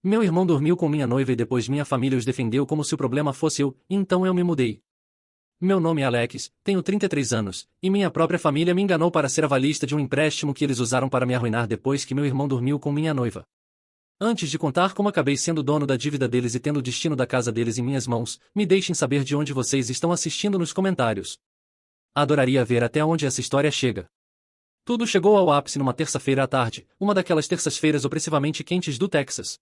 Meu irmão dormiu com minha noiva e depois minha família os defendeu como se o problema fosse eu, então eu me mudei. Meu nome é Alex, tenho 33 anos, e minha própria família me enganou para ser avalista de um empréstimo que eles usaram para me arruinar depois que meu irmão dormiu com minha noiva. Antes de contar como acabei sendo dono da dívida deles e tendo o destino da casa deles em minhas mãos, me deixem saber de onde vocês estão assistindo nos comentários. Adoraria ver até onde essa história chega. Tudo chegou ao ápice numa terça-feira à tarde, uma daquelas terças-feiras opressivamente quentes do Texas.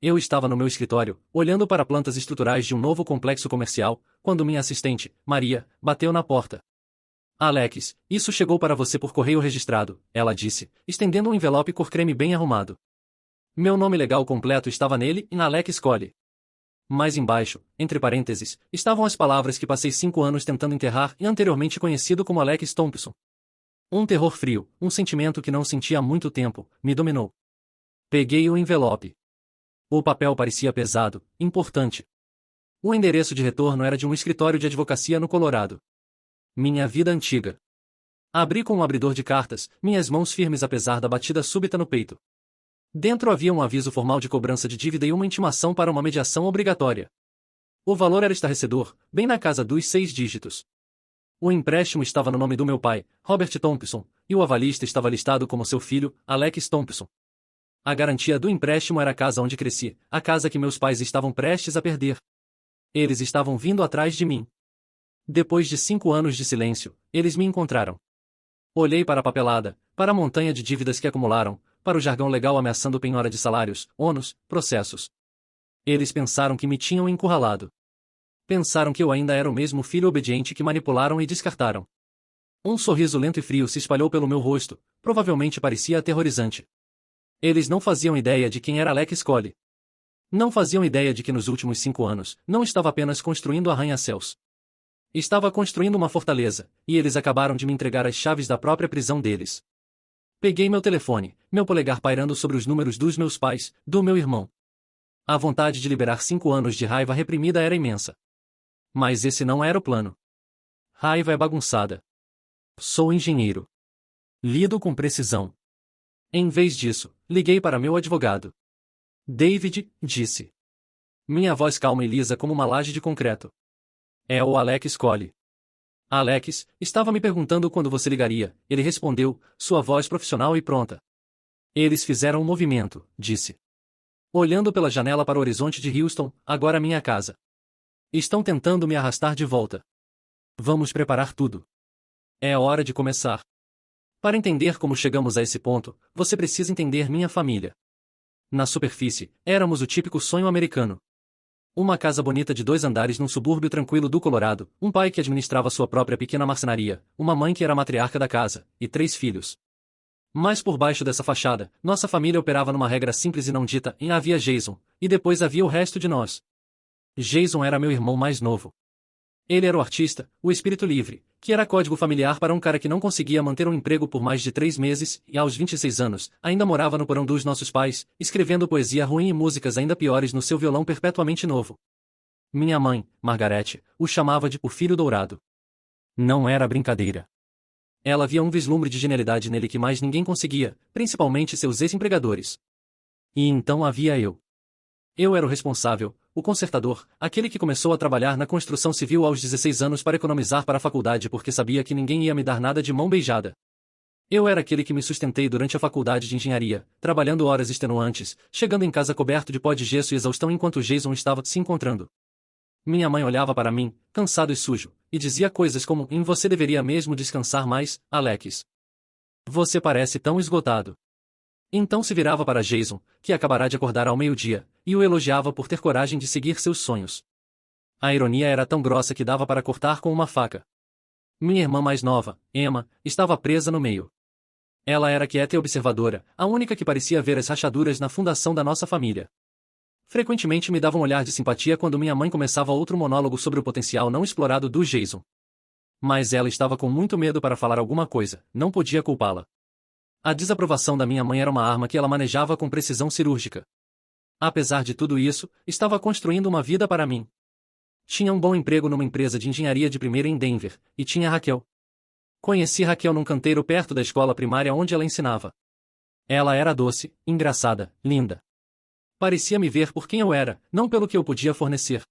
Eu estava no meu escritório, olhando para plantas estruturais de um novo complexo comercial, quando minha assistente, Maria, bateu na porta. Alex, isso chegou para você por correio registrado, ela disse, estendendo um envelope cor creme bem arrumado. Meu nome legal completo estava nele e na Alex Cole. Mais embaixo, entre parênteses, estavam as palavras que passei 5 anos tentando enterrar e anteriormente conhecido como Alex Thompson. Um terror frio, um sentimento que não sentia há muito tempo, me dominou. Peguei o envelope. O papel parecia pesado, importante. O endereço de retorno era de um escritório de advocacia no Colorado. Minha vida antiga. Abri com um abridor de cartas, minhas mãos firmes apesar da batida súbita no peito. Dentro havia um aviso formal de cobrança de dívida e uma intimação para uma mediação obrigatória. O valor era estarrecedor, bem na casa dos 6 dígitos. O empréstimo estava no nome do meu pai, Robert Thompson, e o avalista estava listado como seu filho, Alex Thompson. A garantia do empréstimo era a casa onde cresci, a casa que meus pais estavam prestes a perder. Eles estavam vindo atrás de mim. Depois de 5 anos de silêncio, eles me encontraram. Olhei para a papelada, para a montanha de dívidas que acumularam, para o jargão legal ameaçando penhora de salários, ônus, processos. Eles pensaram que me tinham encurralado. Pensaram que eu ainda era o mesmo filho obediente que manipularam e descartaram. Um sorriso lento e frio se espalhou pelo meu rosto, provavelmente parecia aterrorizante. Eles não faziam ideia de quem era Alex Cole. Não faziam ideia de que nos últimos 5 anos, não estava apenas construindo arranha-céus. Estava construindo uma fortaleza, e eles acabaram de me entregar as chaves da própria prisão deles. Peguei meu telefone, meu polegar pairando sobre os números dos meus pais, do meu irmão. A vontade de liberar 5 anos de raiva reprimida era imensa. Mas esse não era o plano. Raiva é bagunçada. Sou engenheiro. Lido com precisão. Em vez disso, liguei para meu advogado. David, disse. Minha voz calma e lisa como uma laje de concreto. É o Alex Cole. Alex, estava me perguntando quando você ligaria, ele respondeu, sua voz profissional e pronta. Eles fizeram um movimento, disse. Olhando pela janela para o horizonte de Houston, agora minha casa. Estão tentando me arrastar de volta. Vamos preparar tudo. É hora de começar. Para entender como chegamos a esse ponto, você precisa entender minha família. Na superfície, éramos o típico sonho americano. Uma casa bonita de 2 andares num subúrbio tranquilo do Colorado, um pai que administrava sua própria pequena marcenaria, uma mãe que era a matriarca da casa, e 3 filhos. Mas por baixo dessa fachada, nossa família operava numa regra simples e não dita, e havia Jason, e depois havia o resto de nós. Jason era meu irmão mais novo. Ele era o artista, o espírito livre, que era código familiar para um cara que não conseguia manter um emprego por mais de 3 meses, e aos 26 anos, ainda morava no porão dos nossos pais, escrevendo poesia ruim e músicas ainda piores no seu violão perpetuamente novo. Minha mãe, Margarete, o chamava de o filho dourado. Não era brincadeira. Ela via um vislumbre de genialidade nele que mais ninguém conseguia, principalmente seus ex-empregadores. E então havia eu. Eu era o responsável, o consertador, aquele que começou a trabalhar na construção civil aos 16 anos para economizar para a faculdade porque sabia que ninguém ia me dar nada de mão beijada. Eu era aquele que me sustentei durante a faculdade de engenharia, trabalhando horas extenuantes, chegando em casa coberto de pó de gesso e exaustão enquanto Jason estava se encontrando. Minha mãe olhava para mim, cansado e sujo, e dizia coisas como, você deveria mesmo descansar mais, Alex. Você parece tão esgotado. Então se virava para Jason, que acabará de acordar ao meio-dia, e o elogiava por ter coragem de seguir seus sonhos. A ironia era tão grossa que dava para cortar com uma faca. Minha irmã mais nova, Emma, estava presa no meio. Ela era quieta e observadora, a única que parecia ver as rachaduras na fundação da nossa família. Frequentemente me dava um olhar de simpatia quando minha mãe começava outro monólogo sobre o potencial não explorado do Jason. Mas ela estava com muito medo para falar alguma coisa, não podia culpá-la. A desaprovação da minha mãe era uma arma que ela manejava com precisão cirúrgica. Apesar de tudo isso, estava construindo uma vida para mim. Tinha um bom emprego numa empresa de engenharia de primeira em Denver, e tinha Raquel. Conheci Raquel num canteiro perto da escola primária onde ela ensinava. Ela era doce, engraçada, linda. Parecia me ver por quem eu era, não pelo que eu podia fornecer.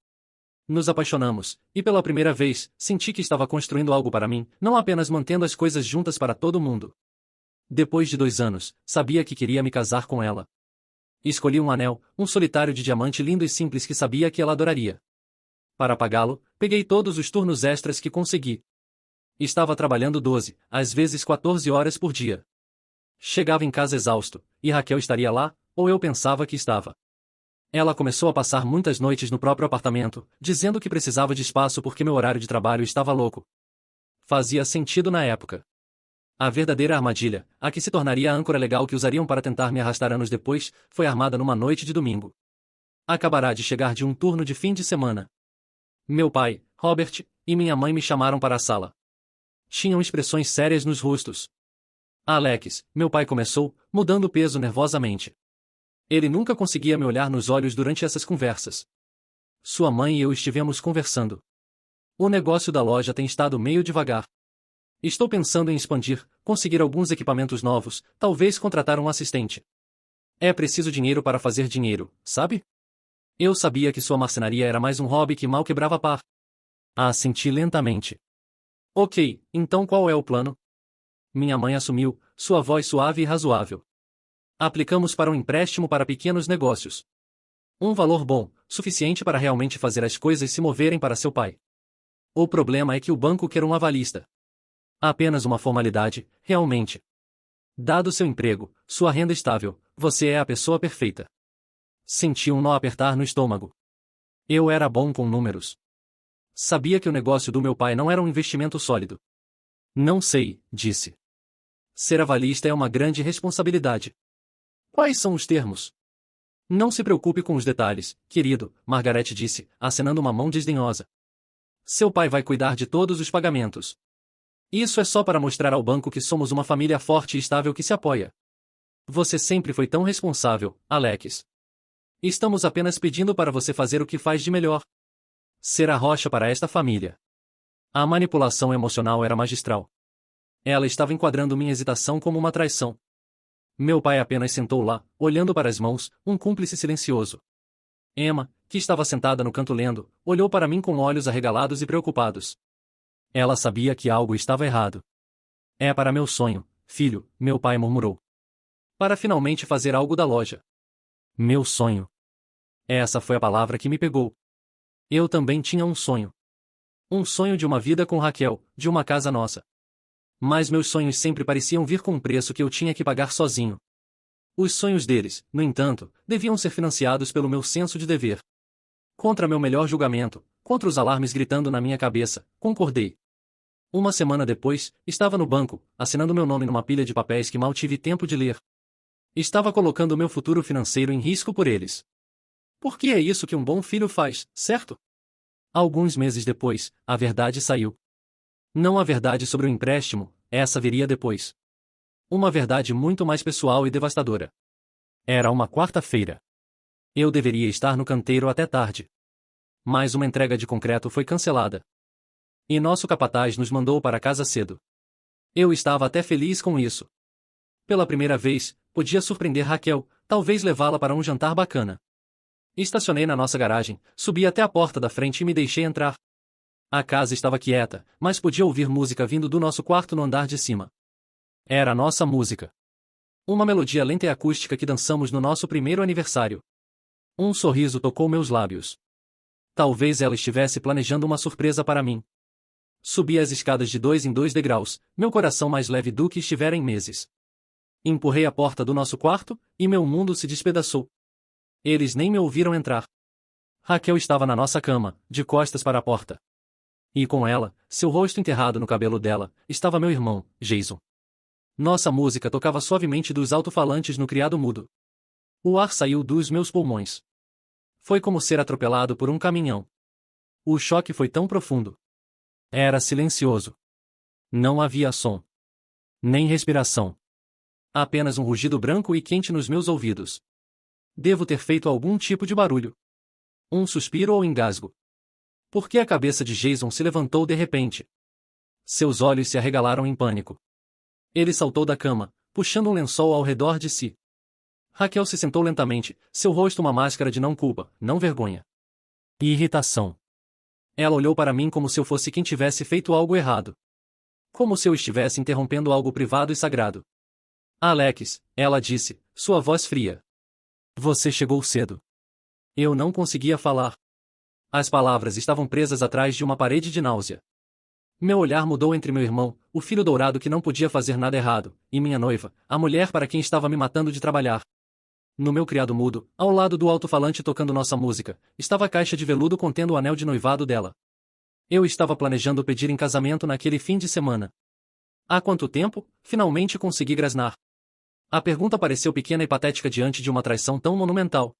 Nos apaixonamos, e pela primeira vez, senti que estava construindo algo para mim, não apenas mantendo as coisas juntas para todo mundo. Depois de 2 anos, sabia que queria me casar com ela. Escolhi um anel, um solitário de diamante lindo e simples que sabia que ela adoraria. Para pagá-lo, peguei todos os turnos extras que consegui. Estava trabalhando 12, às vezes 14 horas por dia. Chegava em casa exausto, e Raquel estaria lá, ou eu pensava que estava. Ela começou a passar muitas noites no próprio apartamento, dizendo que precisava de espaço porque meu horário de trabalho estava louco. Fazia sentido na época. A verdadeira armadilha, a que se tornaria a âncora legal que usariam para tentar me arrastar anos depois, foi armada numa noite de domingo. Acabará de chegar de um turno de fim de semana. Meu pai, Robert, e minha mãe me chamaram para a sala. Tinham expressões sérias nos rostos. Alex, meu pai começou, mudando o peso nervosamente. Ele nunca conseguia me olhar nos olhos durante essas conversas. Sua mãe e eu estivemos conversando. O negócio da loja tem estado meio devagar. Estou pensando em expandir, conseguir alguns equipamentos novos, talvez contratar um assistente. É preciso dinheiro para fazer dinheiro, sabe? Eu sabia que sua marcenaria era mais um hobby que mal quebrava a par. Assenti lentamente. Ok, então qual é o plano? Minha mãe assumiu, sua voz suave e razoável. Aplicamos para um empréstimo para pequenos negócios. Um valor bom, suficiente para realmente fazer as coisas se moverem para seu pai. O problema é que o banco quer um avalista. Apenas uma formalidade, realmente. Dado seu emprego, sua renda estável, você é a pessoa perfeita. Senti um nó apertar no estômago. Eu era bom com números. Sabia que o negócio do meu pai não era um investimento sólido. Não sei, disse. Ser avalista é uma grande responsabilidade. Quais são os termos? Não se preocupe com os detalhes, querido, Margaret disse, acenando uma mão desdenhosa. Seu pai vai cuidar de todos os pagamentos. Isso é só para mostrar ao banco que somos uma família forte e estável que se apoia. Você sempre foi tão responsável, Alex. Estamos apenas pedindo para você fazer o que faz de melhor. Ser a rocha para esta família. A manipulação emocional era magistral. Ela estava enquadrando minha hesitação como uma traição. Meu pai apenas sentou lá, olhando para as mãos, um cúmplice silencioso. Emma, que estava sentada no canto lendo, olhou para mim com olhos arregalados e preocupados. Ela sabia que algo estava errado. É para meu sonho, filho, meu pai murmurou. Para finalmente fazer algo da loja. Meu sonho. Essa foi a palavra que me pegou. Eu também tinha um sonho. Um sonho de uma vida com Raquel, de uma casa nossa. Mas meus sonhos sempre pareciam vir com um preço que eu tinha que pagar sozinho. Os sonhos deles, no entanto, deviam ser financiados pelo meu senso de dever. Contra meu melhor julgamento, contra os alarmes gritando na minha cabeça, concordei. Uma semana depois, estava no banco, assinando meu nome numa pilha de papéis que mal tive tempo de ler. Estava colocando meu futuro financeiro em risco por eles. Porque é isso que um bom filho faz, certo? Alguns meses depois, a verdade saiu. Não a verdade sobre o empréstimo, essa viria depois. Uma verdade muito mais pessoal e devastadora. Era uma quarta-feira. Eu deveria estar no canteiro até tarde. Mas uma entrega de concreto foi cancelada. E nosso capataz nos mandou para casa cedo. Eu estava até feliz com isso. Pela primeira vez, podia surpreender Raquel, talvez levá-la para um jantar bacana. Estacionei na nossa garagem, subi até a porta da frente e me deixei entrar. A casa estava quieta, mas podia ouvir música vindo do nosso quarto no andar de cima. Era a nossa música. Uma melodia lenta e acústica que dançamos no nosso primeiro aniversário. Um sorriso tocou meus lábios. Talvez ela estivesse planejando uma surpresa para mim. Subi as escadas de 2 em 2 degraus, meu coração mais leve do que estivera em meses. Empurrei a porta do nosso quarto, e meu mundo se despedaçou. Eles nem me ouviram entrar. Raquel estava na nossa cama, de costas para a porta. E com ela, seu rosto enterrado no cabelo dela, estava meu irmão, Jason. Nossa música tocava suavemente dos alto-falantes no criado mudo. O ar saiu dos meus pulmões. Foi como ser atropelado por um caminhão. O choque foi tão profundo. Era silencioso. Não havia som. Nem respiração. Apenas um rugido branco e quente nos meus ouvidos. Devo ter feito algum tipo de barulho. Um suspiro ou engasgo. Por que a cabeça de Jason se levantou de repente? Seus olhos se arregalaram em pânico. Ele saltou da cama, puxando um lençol ao redor de si. Raquel se sentou lentamente, seu rosto uma máscara de não culpa, não vergonha. E irritação. Ela olhou para mim como se eu fosse quem tivesse feito algo errado. Como se eu estivesse interrompendo algo privado e sagrado. Alex, ela disse, sua voz fria. Você chegou cedo. Eu não conseguia falar. As palavras estavam presas atrás de uma parede de náusea. Meu olhar mudou entre meu irmão, o filho dourado que não podia fazer nada errado, e minha noiva, a mulher para quem estava me matando de trabalhar. No meu criado mudo, ao lado do alto-falante tocando nossa música, estava a caixa de veludo contendo o anel de noivado dela. Eu estava planejando pedir em casamento naquele fim de semana. Há quanto tempo? Finalmente consegui grasnar. A pergunta pareceu pequena e patética diante de uma traição tão monumental.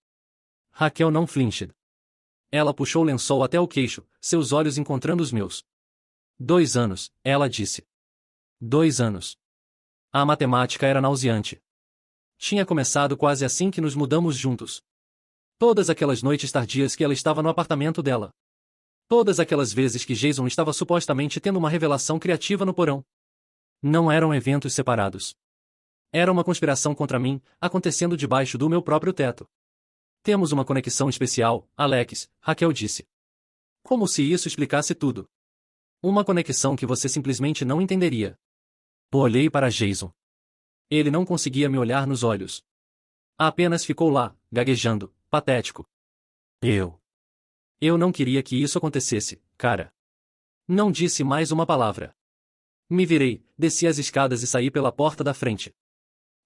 Raquel não flinched. Ela puxou o lençol até o queixo, seus olhos encontrando os meus. 2 anos, ela disse. 2 anos. A matemática era nauseante. Tinha começado quase assim que nos mudamos juntos. Todas aquelas noites tardias que ela estava no apartamento dela. Todas aquelas vezes que Jason estava supostamente tendo uma revelação criativa no porão. Não eram eventos separados. Era uma conspiração contra mim, acontecendo debaixo do meu próprio teto. Temos uma conexão especial, Alex, Raquel disse. Como se isso explicasse tudo. Uma conexão que você simplesmente não entenderia. Olhei para Jason. Ele não conseguia me olhar nos olhos. Apenas ficou lá, gaguejando, patético. Eu não queria que isso acontecesse, cara. Não disse mais uma palavra. Me virei, desci as escadas e saí pela porta da frente.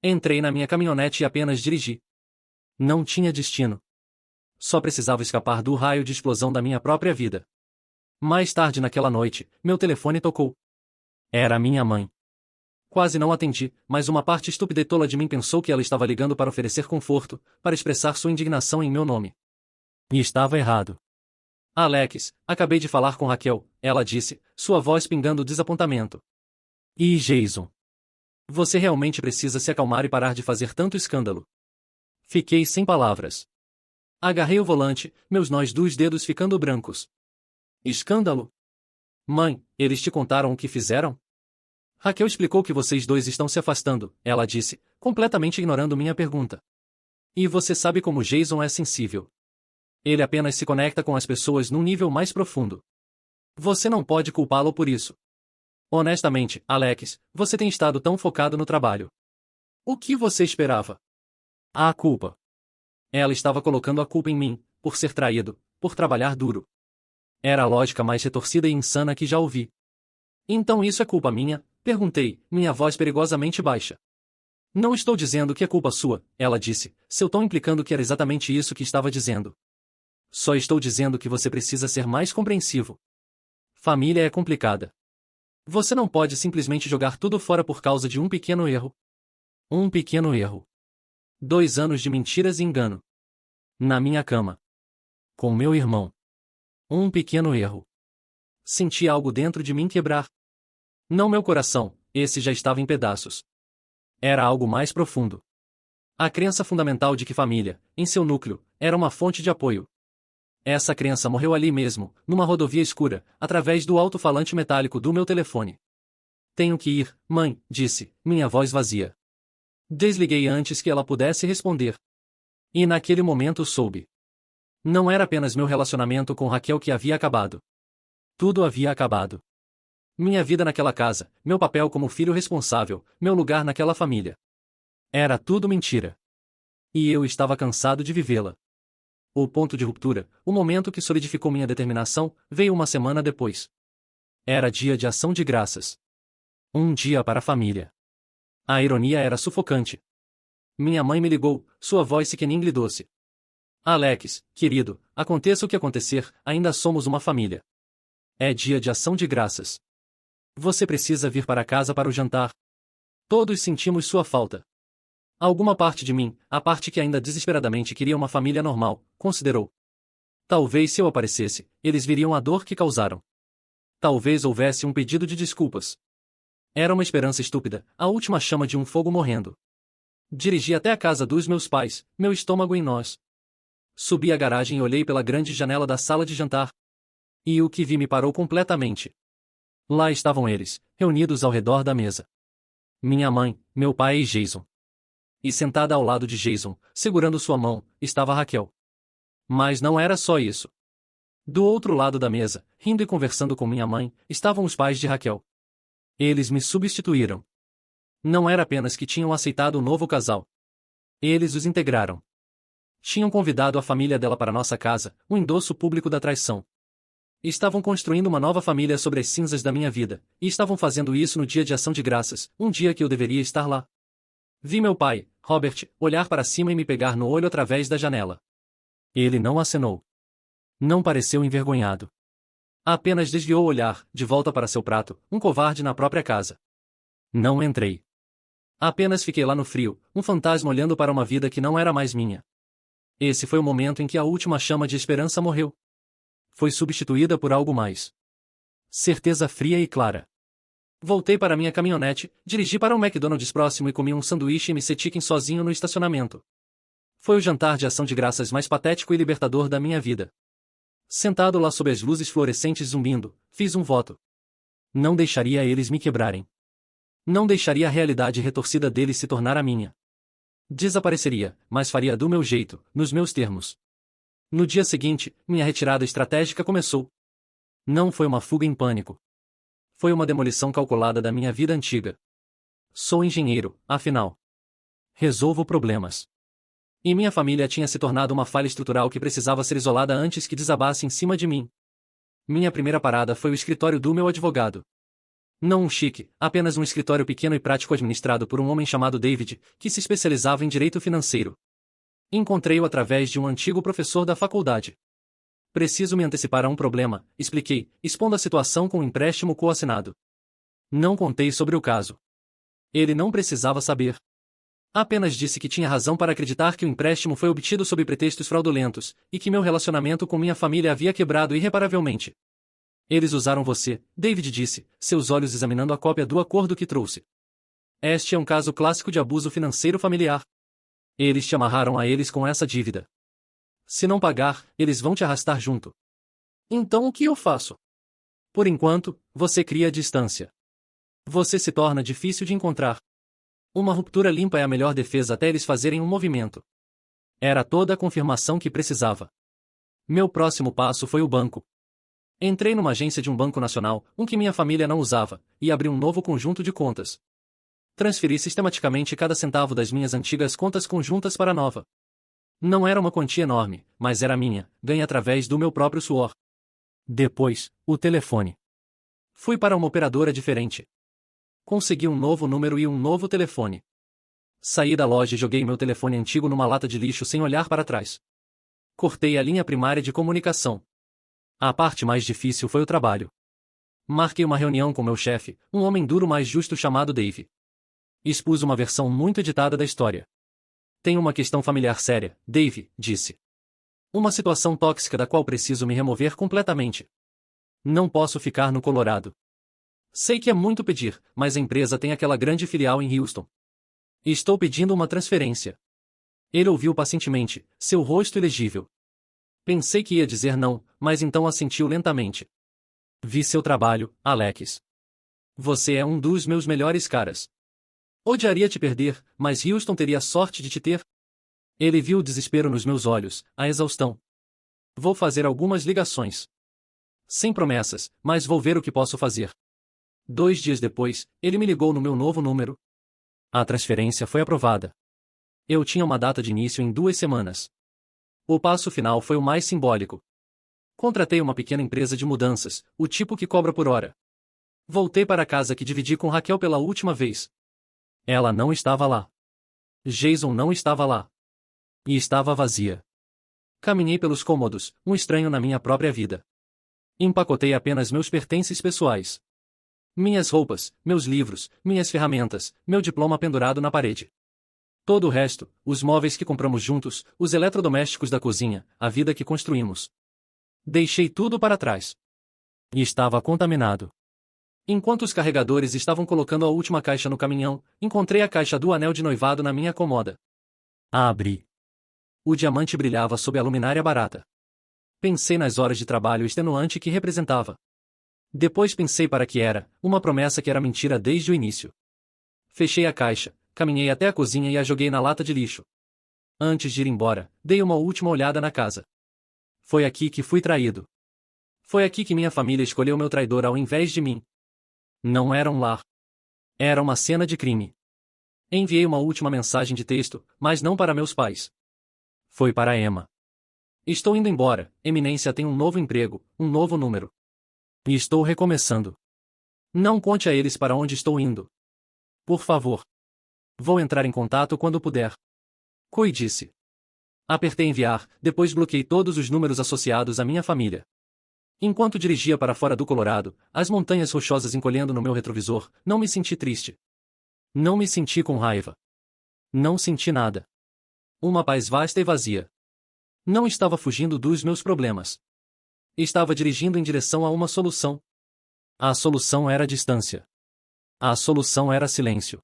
Entrei na minha caminhonete e apenas dirigi. Não tinha destino. Só precisava escapar do raio de explosão da minha própria vida. Mais tarde naquela noite, meu telefone tocou. Era minha mãe. Quase não atendi, mas uma parte estúpida e tola de mim pensou que ela estava ligando para oferecer conforto, para expressar sua indignação em meu nome. E estava errado. Alex, acabei de falar com Raquel, ela disse, sua voz pingando desapontamento. E Jason? Você realmente precisa se acalmar e parar de fazer tanto escândalo. Fiquei sem palavras. Agarrei o volante, meus nós dos dedos ficando brancos. Escândalo? Mãe, eles te contaram o que fizeram? Raquel explicou que vocês dois estão se afastando, ela disse, completamente ignorando minha pergunta. E você sabe como Jason é sensível. Ele apenas se conecta com as pessoas num nível mais profundo. Você não pode culpá-lo por isso. Honestamente, Alex, você tem estado tão focado no trabalho. O que você esperava? A culpa. Ela estava colocando a culpa em mim, por ser traído, por trabalhar duro. Era a lógica mais retorcida e insana que já ouvi. Então isso é culpa minha? Perguntei, minha voz perigosamente baixa. Não estou dizendo que é culpa sua, ela disse, seu tom implicando que era exatamente isso que estava dizendo. Só estou dizendo que você precisa ser mais compreensivo. Família é complicada. Você não pode simplesmente jogar tudo fora por causa de um pequeno erro. Um pequeno erro. 2 anos de mentiras e engano. Na minha cama. Com meu irmão. Um pequeno erro. Senti algo dentro de mim quebrar. Não meu coração, esse já estava em pedaços. Era algo mais profundo. A crença fundamental de que família, em seu núcleo, era uma fonte de apoio. Essa crença morreu ali mesmo, numa rodovia escura, através do alto-falante metálico do meu telefone. Tenho que ir, mãe, disse, minha voz vazia. Desliguei antes que ela pudesse responder. E naquele momento soube. Não era apenas meu relacionamento com Raquel que havia acabado. Tudo havia acabado. Minha vida naquela casa, meu papel como filho responsável, meu lugar naquela família. Era tudo mentira. E eu estava cansado de vivê-la. O ponto de ruptura, o momento que solidificou minha determinação, veio uma semana depois. Era dia de ação de graças. Um dia para a família. A ironia era sufocante. Minha mãe me ligou, sua voz sequeninha e doce. Alex, querido, aconteça o que acontecer, ainda somos uma família. É dia de ação de graças. Você precisa vir para casa para o jantar. Todos sentimos sua falta. Alguma parte de mim, a parte que ainda desesperadamente queria uma família normal, considerou. Talvez se eu aparecesse, eles viriam a dor que causaram. Talvez houvesse um pedido de desculpas. Era uma esperança estúpida, a última chama de um fogo morrendo. Dirigi até a casa dos meus pais, meu estômago em nós. Subi à garagem e olhei pela grande janela da sala de jantar. E o que vi me parou completamente. Lá estavam eles, reunidos ao redor da mesa. Minha mãe, meu pai e Jason. E sentada ao lado de Jason, segurando sua mão, estava Raquel. Mas não era só isso. Do outro lado da mesa, rindo e conversando com minha mãe, estavam os pais de Raquel. Eles me substituíram. Não era apenas que tinham aceitado o novo casal. Eles os integraram. Tinham convidado a família dela para nossa casa, um endosso público da traição. Estavam construindo uma nova família sobre as cinzas da minha vida, e estavam fazendo isso no dia de ação de graças, um dia que eu deveria estar lá. Vi meu pai, Robert, olhar para cima e me pegar no olho através da janela. Ele não acenou. Não pareceu envergonhado. Apenas desviou o olhar, de volta para seu prato, um covarde na própria casa. Não entrei. Apenas fiquei lá no frio, um fantasma olhando para uma vida que não era mais minha. Esse foi o momento em que a última chama de esperança morreu. Foi substituída por algo mais. Certeza fria e clara. Voltei para minha caminhonete, dirigi para um McDonald's próximo e comi um sanduíche MC Chicken sozinho no estacionamento. Foi o jantar de ação de graças mais patético e libertador da minha vida. Sentado lá sob as luzes fluorescentes zumbindo, fiz um voto. Não deixaria eles me quebrarem. Não deixaria a realidade retorcida deles se tornar a minha. Desapareceria, mas faria do meu jeito, nos meus termos. No dia seguinte, minha retirada estratégica começou. Não foi uma fuga em pânico. Foi uma demolição calculada da minha vida antiga. Sou engenheiro, afinal. Resolvo problemas. E minha família tinha se tornado uma falha estrutural que precisava ser isolada antes que desabasse em cima de mim. Minha primeira parada foi o escritório do meu advogado. Não um chique, apenas um escritório pequeno e prático administrado por um homem chamado David, que se especializava em direito financeiro. Encontrei-o através de um antigo professor da faculdade. Preciso me antecipar a um problema, expliquei, expondo a situação com um empréstimo coassinado. Não contei sobre o caso. Ele não precisava saber. Apenas disse que tinha razão para acreditar que o empréstimo foi obtido sob pretextos fraudulentos, e que meu relacionamento com minha família havia quebrado irreparavelmente. Eles usaram você, David disse, seus olhos examinando a cópia do acordo que trouxe. Este é um caso clássico de abuso financeiro familiar. Eles te amarraram a eles com essa dívida. Se não pagar, eles vão te arrastar junto. Então o que eu faço? Por enquanto, você cria distância. Você se torna difícil de encontrar. Uma ruptura limpa é a melhor defesa até eles fazerem um movimento. Era toda a confirmação que precisava. Meu próximo passo foi o banco. Entrei numa agência de um banco nacional, um que minha família não usava, e abri um novo conjunto de contas. Transferi sistematicamente cada centavo das minhas antigas contas conjuntas para a nova. Não era uma quantia enorme, mas era minha, ganha através do meu próprio suor. Depois, o telefone. Fui para uma operadora diferente. Consegui um novo número e um novo telefone. Saí da loja e joguei meu telefone antigo numa lata de lixo sem olhar para trás. Cortei a linha primária de comunicação. A parte mais difícil foi o trabalho. Marquei uma reunião com meu chefe, um homem duro mais justo chamado Dave. Expus uma versão muito editada da história. Tenho uma questão familiar séria, Dave, disse. Uma situação tóxica da qual preciso me remover completamente. Não posso ficar no Colorado. Sei que é muito pedir, mas a empresa tem aquela grande filial em Houston. Estou pedindo uma transferência. Ele ouviu pacientemente, seu rosto ilegível. Pensei que ia dizer não, mas então assentiu lentamente. Vi seu trabalho, Alex. Você é um dos meus melhores caras. Odiaria te perder, mas Houston teria sorte de te ter. Ele viu o desespero nos meus olhos, a exaustão. Vou fazer algumas ligações. Sem promessas, mas vou ver o que posso fazer. 2 dias depois, ele me ligou no meu novo número. A transferência foi aprovada. Eu tinha uma data de início em 2 semanas. O passo final foi o mais simbólico. Contratei uma pequena empresa de mudanças, o tipo que cobra por hora. Voltei para a casa que dividi com Raquel pela última vez. Ela não estava lá. Jason não estava lá. E estava vazia. Caminhei pelos cômodos, um estranho na minha própria vida. Empacotei apenas meus pertences pessoais. Minhas roupas, meus livros, minhas ferramentas, meu diploma pendurado na parede. Todo o resto, os móveis que compramos juntos, os eletrodomésticos da cozinha, a vida que construímos. Deixei tudo para trás. E estava contaminado. Enquanto os carregadores estavam colocando a última caixa no caminhão, encontrei a caixa do anel de noivado na minha cômoda. A abri. O diamante brilhava sob a luminária barata. Pensei nas horas de trabalho extenuante que representava. Depois pensei para que era, uma promessa que era mentira desde o início. Fechei a caixa, caminhei até a cozinha e a joguei na lata de lixo. Antes de ir embora, dei uma última olhada na casa. Foi aqui que fui traído. Foi aqui que minha família escolheu meu traidor ao invés de mim. Não era um lar. Era uma cena de crime. Enviei uma última mensagem de texto, mas não para meus pais. Foi para Emma. Estou indo embora, Eminência tem um novo emprego, um novo número. E estou recomeçando. Não conte a eles para onde estou indo. Por favor. Vou entrar em contato quando puder. Cui disse. Apertei enviar, depois bloqueei todos os números associados à minha família. Enquanto dirigia para fora do Colorado, as montanhas rochosas encolhendo no meu retrovisor, não me senti triste. Não me senti com raiva. Não senti nada. Uma paz vasta e vazia. Não estava fugindo dos meus problemas. Estava dirigindo em direção a uma solução. A solução era a distância. A solução era silêncio.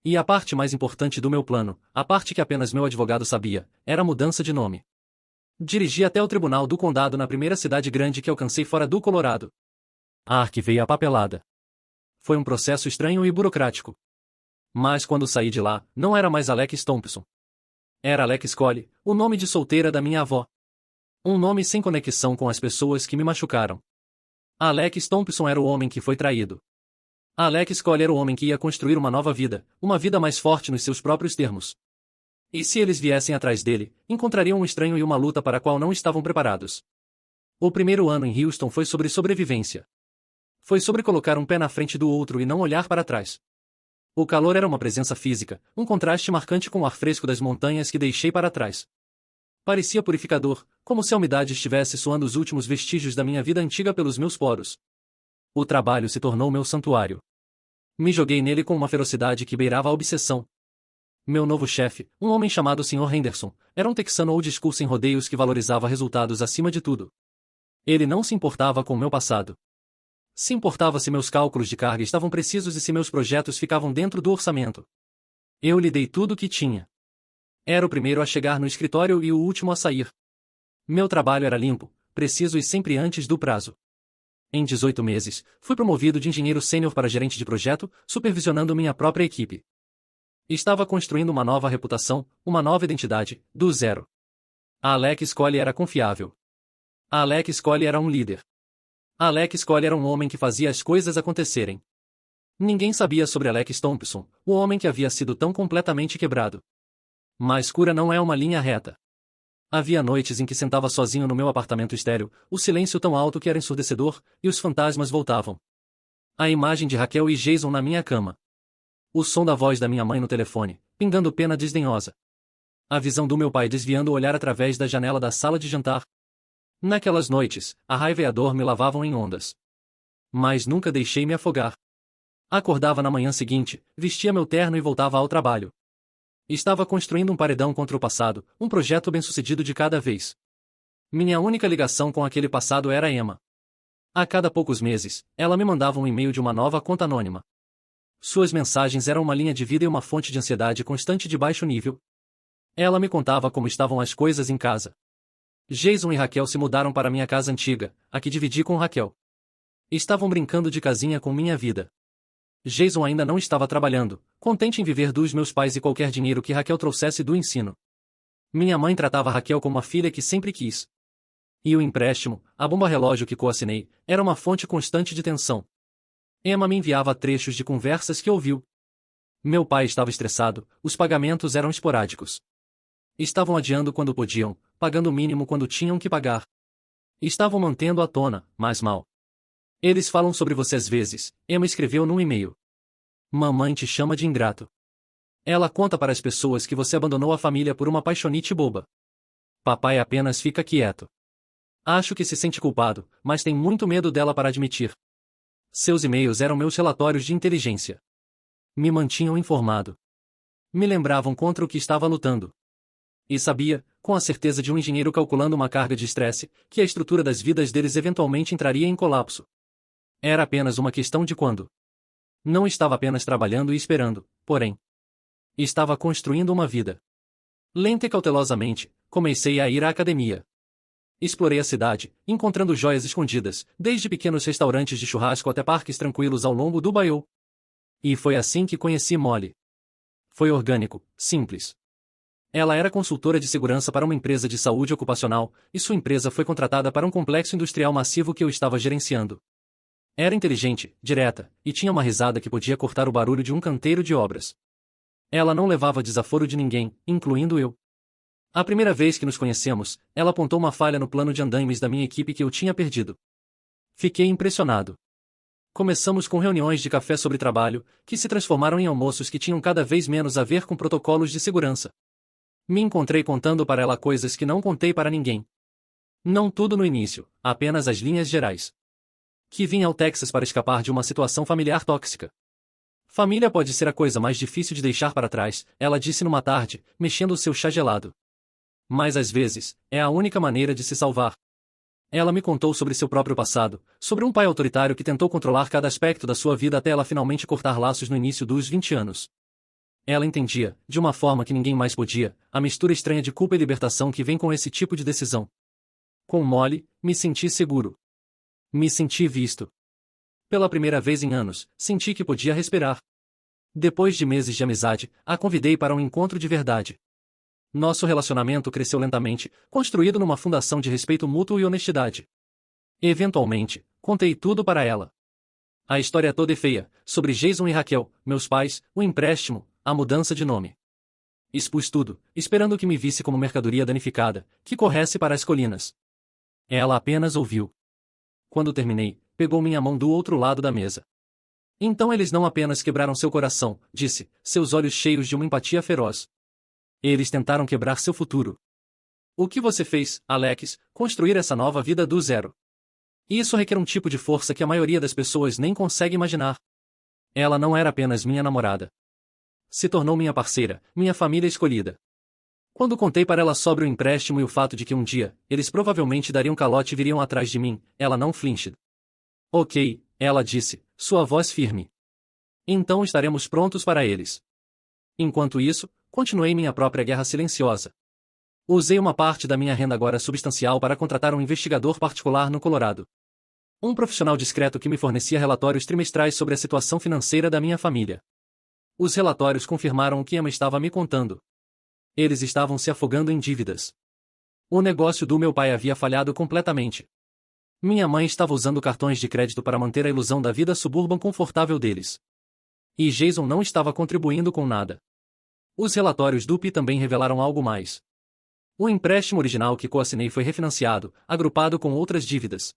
E a parte mais importante do meu plano, a parte que apenas meu advogado sabia, era a mudança de nome. Dirigi até o tribunal do condado na primeira cidade grande que alcancei fora do Colorado. Arquivei a papelada. Foi um processo estranho e burocrático. Mas quando saí de lá, não era mais Alex Thompson. Era Alex Collie, o nome de solteira da minha avó. Um nome sem conexão com as pessoas que me machucaram. Alex Thompson era o homem que foi traído. Alex Collie era o homem que ia construir uma nova vida, uma vida mais forte nos seus próprios termos. E se eles viessem atrás dele, encontrariam um estranho e uma luta para a qual não estavam preparados. O primeiro ano em Houston foi sobre sobrevivência. Foi sobre colocar um pé na frente do outro e não olhar para trás. O calor era uma presença física, um contraste marcante com o ar fresco das montanhas que deixei para trás. Parecia purificador, como se a umidade estivesse suando os últimos vestígios da minha vida antiga pelos meus poros. O trabalho se tornou meu santuário. Me joguei nele com uma ferocidade que beirava a obsessão. Meu novo chefe, um homem chamado Sr. Henderson, era um texano old school sem rodeios que valorizava resultados acima de tudo. Ele não se importava com meu passado. Se importava se meus cálculos de carga estavam precisos e se meus projetos ficavam dentro do orçamento. Eu lhe dei tudo o que tinha. Era o primeiro a chegar no escritório e o último a sair. Meu trabalho era limpo, preciso e sempre antes do prazo. Em 18 meses, fui promovido de engenheiro sênior para gerente de projeto, supervisionando minha própria equipe. Estava construindo uma nova reputação, uma nova identidade, do zero. A Alex Collie era confiável. A Alex Collie era um líder. A Alex Collie era um homem que fazia as coisas acontecerem. Ninguém sabia sobre Alex Thompson, o homem que havia sido tão completamente quebrado. Mas cura não é uma linha reta. Havia noites em que sentava sozinho no meu apartamento estéril, o silêncio tão alto que era ensurdecedor, e os fantasmas voltavam. A imagem de Raquel e Jason na minha cama. O som da voz da minha mãe no telefone, pingando pena desdenhosa. A visão do meu pai desviando o olhar através da janela da sala de jantar. Naquelas noites, a raiva e a dor me lavavam em ondas. Mas nunca deixei me afogar. Acordava na manhã seguinte, vestia meu terno e voltava ao trabalho. Estava construindo um paredão contra o passado, um projeto bem-sucedido de cada vez. Minha única ligação com aquele passado era Emma. A cada poucos meses, ela me mandava um e-mail de uma nova conta anônima. Suas mensagens eram uma linha de vida e uma fonte de ansiedade constante de baixo nível. Ela me contava como estavam as coisas em casa. Jason e Raquel se mudaram para minha casa antiga, a que dividi com Raquel. Estavam brincando de casinha com minha vida. Jason ainda não estava trabalhando, contente em viver dos meus pais e qualquer dinheiro que Raquel trouxesse do ensino. Minha mãe tratava Raquel como a filha que sempre quis. E o empréstimo, a bomba-relógio que coassinei, era uma fonte constante de tensão. Emma me enviava trechos de conversas que ouviu. Meu pai estava estressado, os pagamentos eram esporádicos. Estavam adiando quando podiam, pagando o mínimo quando tinham que pagar. Estavam mantendo à tona, mas mal. Eles falam sobre você às vezes, Emma escreveu num e-mail. Mamãe te chama de ingrato. Ela conta para as pessoas que você abandonou a família por uma paixonite boba. Papai apenas fica quieto. Acho que se sente culpado, mas tem muito medo dela para admitir. Seus e-mails eram meus relatórios de inteligência. Me mantinham informado. Me lembravam contra o que estava lutando. E sabia, com a certeza de um engenheiro calculando uma carga de estresse, que a estrutura das vidas deles eventualmente entraria em colapso. Era apenas uma questão de quando. Não estava apenas trabalhando e esperando, porém. Estava construindo uma vida. Lenta e cautelosamente, comecei a ir à academia. Explorei a cidade, encontrando joias escondidas, desde pequenos restaurantes de churrasco até parques tranquilos ao longo do Bayou. E foi assim que conheci Molly. Foi orgânico, simples. Ela era consultora de segurança para uma empresa de saúde ocupacional, e sua empresa foi contratada para um complexo industrial massivo que eu estava gerenciando. Era inteligente, direta, e tinha uma risada que podia cortar o barulho de um canteiro de obras. Ela não levava desaforo de ninguém, incluindo eu. A primeira vez que nos conhecemos, ela apontou uma falha no plano de andaimes da minha equipe que eu tinha perdido. Fiquei impressionado. Começamos com reuniões de café sobre trabalho, que se transformaram em almoços que tinham cada vez menos a ver com protocolos de segurança. Me encontrei contando para ela coisas que não contei para ninguém. Não tudo no início, apenas as linhas gerais. Que vim ao Texas para escapar de uma situação familiar tóxica. Família pode ser a coisa mais difícil de deixar para trás, ela disse numa tarde, mexendo o seu chá gelado. Mas às vezes, é a única maneira de se salvar. Ela me contou sobre seu próprio passado, sobre um pai autoritário que tentou controlar cada aspecto da sua vida até ela finalmente cortar laços no início dos 20 anos. Ela entendia, de uma forma que ninguém mais podia, a mistura estranha de culpa e libertação que vem com esse tipo de decisão. Com Molly, me senti seguro. Me senti visto. Pela primeira vez em anos, senti que podia respirar. Depois de meses de amizade, a convidei para um encontro de verdade. Nosso relacionamento cresceu lentamente, construído numa fundação de respeito mútuo e honestidade. Eventualmente, contei tudo para ela. A história toda é feia, sobre Jason e Raquel, meus pais, o empréstimo, a mudança de nome. Expus tudo, esperando que me visse como mercadoria danificada, que corresse para as colinas. Ela apenas ouviu. Quando terminei, pegou minha mão do outro lado da mesa. Então eles não apenas quebraram seu coração, disse, seus olhos cheios de uma empatia feroz. Eles tentaram quebrar seu futuro. O que você fez, Alex, construir essa nova vida do zero? Isso requer um tipo de força que a maioria das pessoas nem consegue imaginar. Ela não era apenas minha namorada. Se tornou minha parceira, minha família escolhida. Quando contei para ela sobre o empréstimo e o fato de que um dia, eles provavelmente dariam calote e viriam atrás de mim, ela não flinchou. Ok, ela disse, sua voz firme. Então estaremos prontos para eles. Enquanto isso, continuei minha própria guerra silenciosa. Usei uma parte da minha renda agora substancial para contratar um investigador particular no Colorado. Um profissional discreto que me fornecia relatórios trimestrais sobre a situação financeira da minha família. Os relatórios confirmaram o que Emma estava me contando. Eles estavam se afogando em dívidas. O negócio do meu pai havia falhado completamente. Minha mãe estava usando cartões de crédito para manter a ilusão da vida suburban confortável deles. E Jason não estava contribuindo com nada. Os relatórios do PI também revelaram algo mais. O empréstimo original que coassinei foi refinanciado, agrupado com outras dívidas.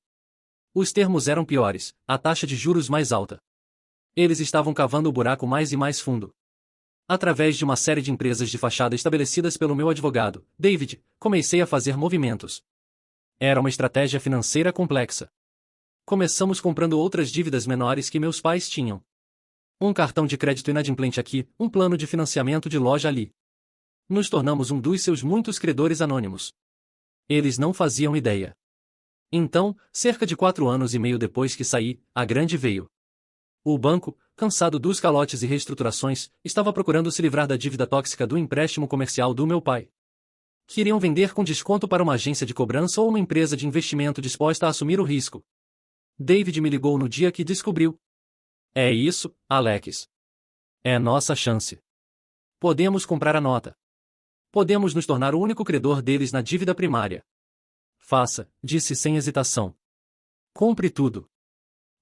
Os termos eram piores, a taxa de juros mais alta. Eles estavam cavando o buraco mais e mais fundo. Através de uma série de empresas de fachada estabelecidas pelo meu advogado, David, comecei a fazer movimentos. Era uma estratégia financeira complexa. Começamos comprando outras dívidas menores que meus pais tinham. Um cartão de crédito inadimplente aqui, um plano de financiamento de loja ali. Nos tornamos um dos seus muitos credores anônimos. Eles não faziam ideia. Então, cerca de 4 anos e meio depois que saí, a grande veio. O banco, cansado dos calotes e reestruturações, estava procurando se livrar da dívida tóxica do empréstimo comercial do meu pai. Queriam vender com desconto para uma agência de cobrança ou uma empresa de investimento disposta a assumir o risco. David me ligou no dia que descobriu. É isso, Alex. É nossa chance. Podemos comprar a nota. Podemos nos tornar o único credor deles na dívida primária. Faça, disse sem hesitação. Compre tudo.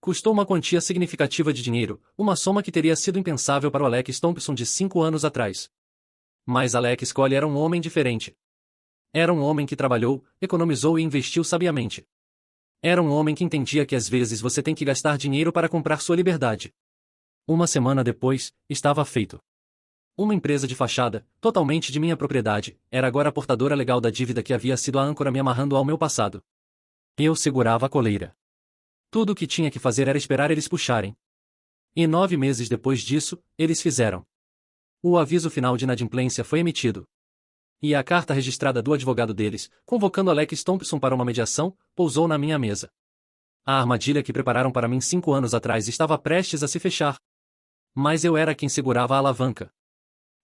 Custou uma quantia significativa de dinheiro, uma soma que teria sido impensável para o Alex Thompson de 5 anos atrás. Mas Alex Coley era um homem diferente. Era um homem que trabalhou, economizou e investiu sabiamente. Era um homem que entendia que às vezes você tem que gastar dinheiro para comprar sua liberdade. Uma semana depois, estava feito. Uma empresa de fachada, totalmente de minha propriedade, era agora a portadora legal da dívida que havia sido a âncora me amarrando ao meu passado. Eu segurava a coleira. Tudo o que tinha que fazer era esperar eles puxarem. E 9 meses depois disso, eles fizeram. O aviso final de inadimplência foi emitido. E a carta registrada do advogado deles, convocando Alex Thompson para uma mediação, pousou na minha mesa. A armadilha que prepararam para mim 5 anos atrás estava prestes a se fechar. Mas eu era quem segurava a alavanca.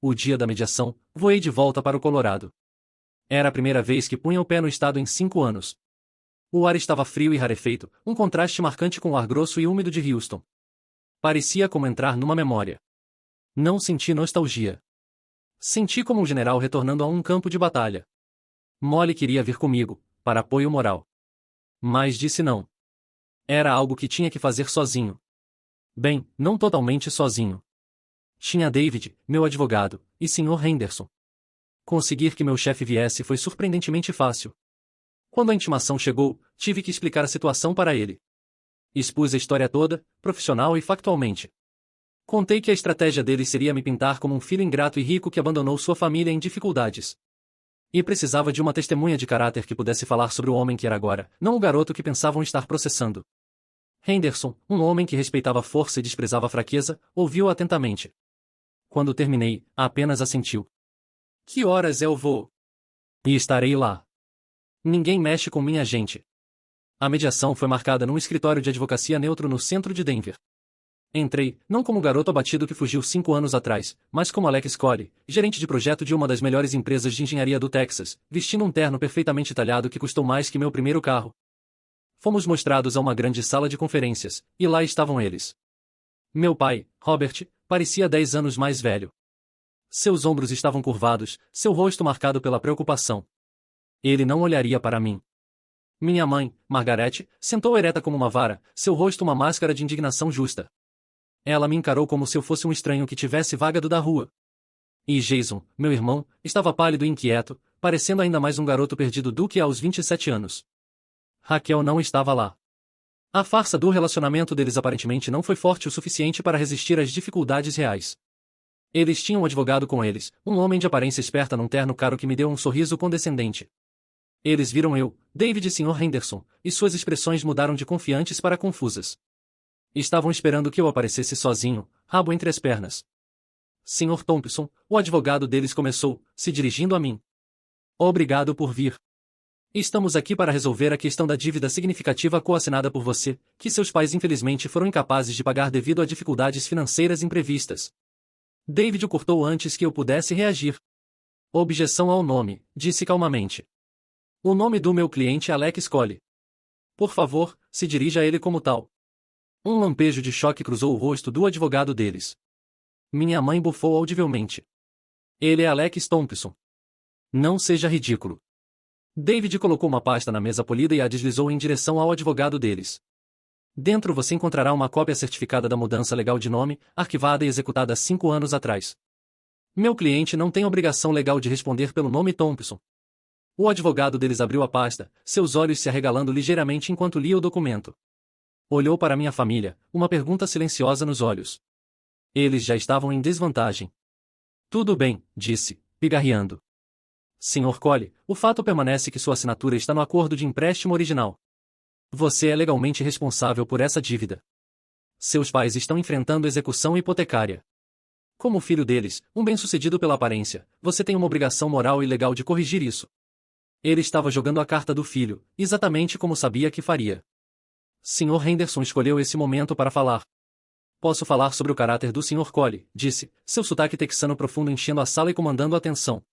O dia da mediação, voei de volta para o Colorado. Era a primeira vez que punha o pé no estado em 5 anos. O ar estava frio e rarefeito, um contraste marcante com o ar grosso e úmido de Houston. Parecia como entrar numa memória. Não senti nostalgia. Senti como um general retornando a um campo de batalha. Molly queria vir comigo, para apoio moral. Mas disse não. Era algo que tinha que fazer sozinho. Bem, não totalmente sozinho. Tinha David, meu advogado, e Sr. Henderson. Conseguir que meu chefe viesse foi surpreendentemente fácil. Quando a intimação chegou, tive que explicar a situação para ele. Expus a história toda, profissional e factualmente. Contei que a estratégia deles seria me pintar como um filho ingrato e rico que abandonou sua família em dificuldades. E precisava de uma testemunha de caráter que pudesse falar sobre o homem que era agora, não o garoto que pensavam estar processando. Henderson, um homem que respeitava a força e desprezava a fraqueza, ouviu atentamente. Quando terminei, apenas assentiu. Que horas eu vou? E estarei lá. Ninguém mexe com minha gente. A mediação foi marcada num escritório de advocacia neutro no centro de Denver. Entrei, não como o garoto abatido que fugiu 5 anos atrás, mas como Alex Coley, gerente de projeto de uma das melhores empresas de engenharia do Texas, vestindo um terno perfeitamente talhado que custou mais que meu primeiro carro. Fomos mostrados a uma grande sala de conferências, e lá estavam eles. Meu pai, Robert, parecia 10 anos mais velho. Seus ombros estavam curvados, seu rosto marcado pela preocupação. Ele não olharia para mim. Minha mãe, Margaret, sentou ereta como uma vara, seu rosto uma máscara de indignação justa. Ela me encarou como se eu fosse um estranho que tivesse vagado da rua. E Jason, meu irmão, estava pálido e inquieto, parecendo ainda mais um garoto perdido do que aos 27 anos. Raquel não estava lá. A farsa do relacionamento deles aparentemente não foi forte o suficiente para resistir às dificuldades reais. Eles tinham um advogado com eles, um homem de aparência esperta num terno caro que me deu um sorriso condescendente. Eles viram eu, David e Sr. Henderson, e suas expressões mudaram de confiantes para confusas. Estavam esperando que eu aparecesse sozinho, rabo entre as pernas. Sr. Thompson, o advogado deles começou, se dirigindo a mim. Obrigado por vir. Estamos aqui para resolver a questão da dívida significativa coassinada por você, que seus pais infelizmente foram incapazes de pagar devido a dificuldades financeiras imprevistas. David o cortou antes que eu pudesse reagir. Objeção ao nome, disse calmamente. O nome do meu cliente é Alex Coley. Por favor, se dirija a ele como tal. Um lampejo de choque cruzou o rosto do advogado deles. Minha mãe bufou audivelmente. Ele é Alex Thompson. Não seja ridículo. David colocou uma pasta na mesa polida e a deslizou em direção ao advogado deles. Dentro você encontrará uma cópia certificada da mudança legal de nome, arquivada e executada 5 anos atrás. Meu cliente não tem obrigação legal de responder pelo nome Thompson. O advogado deles abriu a pasta, seus olhos se arregalando ligeiramente enquanto lia o documento. Olhou para minha família, uma pergunta silenciosa nos olhos. Eles já estavam em desvantagem. Tudo bem, disse, pigarreando. Sr. Coley, o fato permanece que sua assinatura está no acordo de empréstimo original. Você é legalmente responsável por essa dívida. Seus pais estão enfrentando execução hipotecária. Como filho deles, um bem-sucedido pela aparência, você tem uma obrigação moral e legal de corrigir isso. Ele estava jogando a carta do filho, exatamente como sabia que faria. Sr. Henderson escolheu esse momento para falar. Posso falar sobre o caráter do Sr. Coley, disse, seu sotaque texano profundo enchendo a sala e comandando a atenção.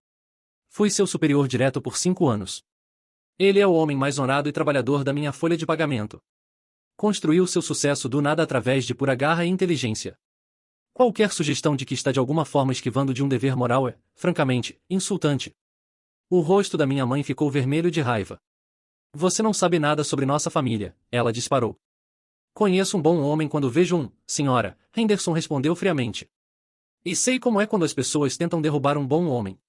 Fui seu superior direto por 5 anos. Ele é o homem mais honrado e trabalhador da minha folha de pagamento. Construiu seu sucesso do nada através de pura garra e inteligência. Qualquer sugestão de que está de alguma forma esquivando de um dever moral é, francamente, insultante. O rosto da minha mãe ficou vermelho de raiva. Você não sabe nada sobre nossa família, ela disparou. Conheço um bom homem quando vejo um, senhora, Henderson respondeu friamente. E sei como é quando as pessoas tentam derrubar um bom homem.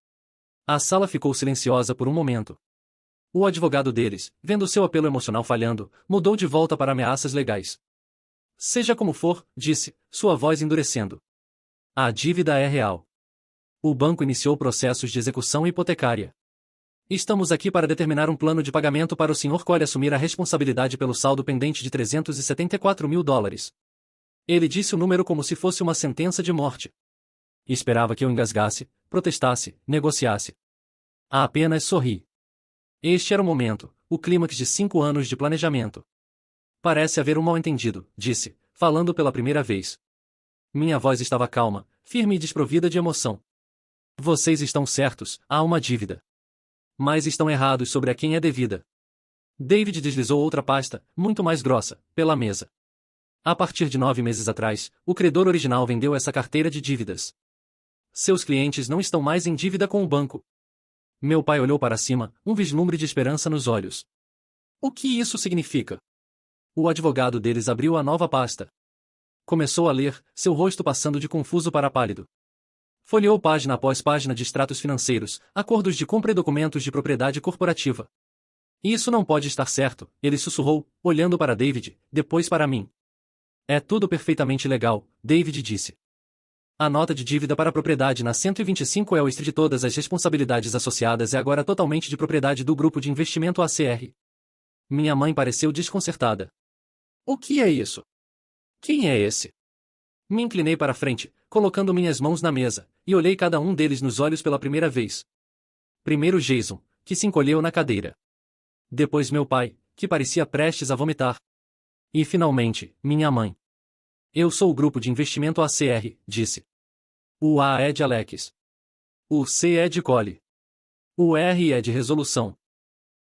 A sala ficou silenciosa por um momento. O advogado deles, vendo seu apelo emocional falhando, mudou de volta para ameaças legais. Seja como for, disse, sua voz endurecendo. A dívida é real. O banco iniciou processos de execução hipotecária. Estamos aqui para determinar um plano de pagamento para o Sr. Coley assumir a responsabilidade pelo saldo pendente de $374.000. Ele disse o número como se fosse uma sentença de morte. Esperava que eu engasgasse, protestasse, negociasse. Apenas sorri. Este era o momento, o clímax de 5 anos de planejamento. Parece haver um mal-entendido, disse, falando pela primeira vez. Minha voz estava calma, firme e desprovida de emoção. Vocês estão certos, há uma dívida. Mas estão errados sobre a quem é devida. David deslizou outra pasta, muito mais grossa, pela mesa. A partir de 9 meses atrás, o credor original vendeu essa carteira de dívidas. Seus clientes não estão mais em dívida com o banco. Meu pai olhou para cima, um vislumbre de esperança nos olhos. O que isso significa? O advogado deles abriu a nova pasta. Começou a ler, seu rosto passando de confuso para pálido. Folheou página após página de extratos financeiros, acordos de compra e documentos de propriedade corporativa. Isso não pode estar certo, ele sussurrou, olhando para David, depois para mim. É tudo perfeitamente legal, David disse. A nota de dívida para a propriedade na 125 é o extra de todas as responsabilidades associadas e agora totalmente de propriedade do grupo de investimento ACR. Minha mãe pareceu desconcertada. O que é isso? Quem é esse? Me inclinei para a frente, colocando minhas mãos na mesa, e olhei cada um deles nos olhos pela primeira vez. Primeiro Jason, que se encolheu na cadeira. Depois meu pai, que parecia prestes a vomitar. E finalmente, minha mãe. Eu sou o grupo de investimento ACR, disse. O A é de Alex. O C é de Cole. O R é de resolução.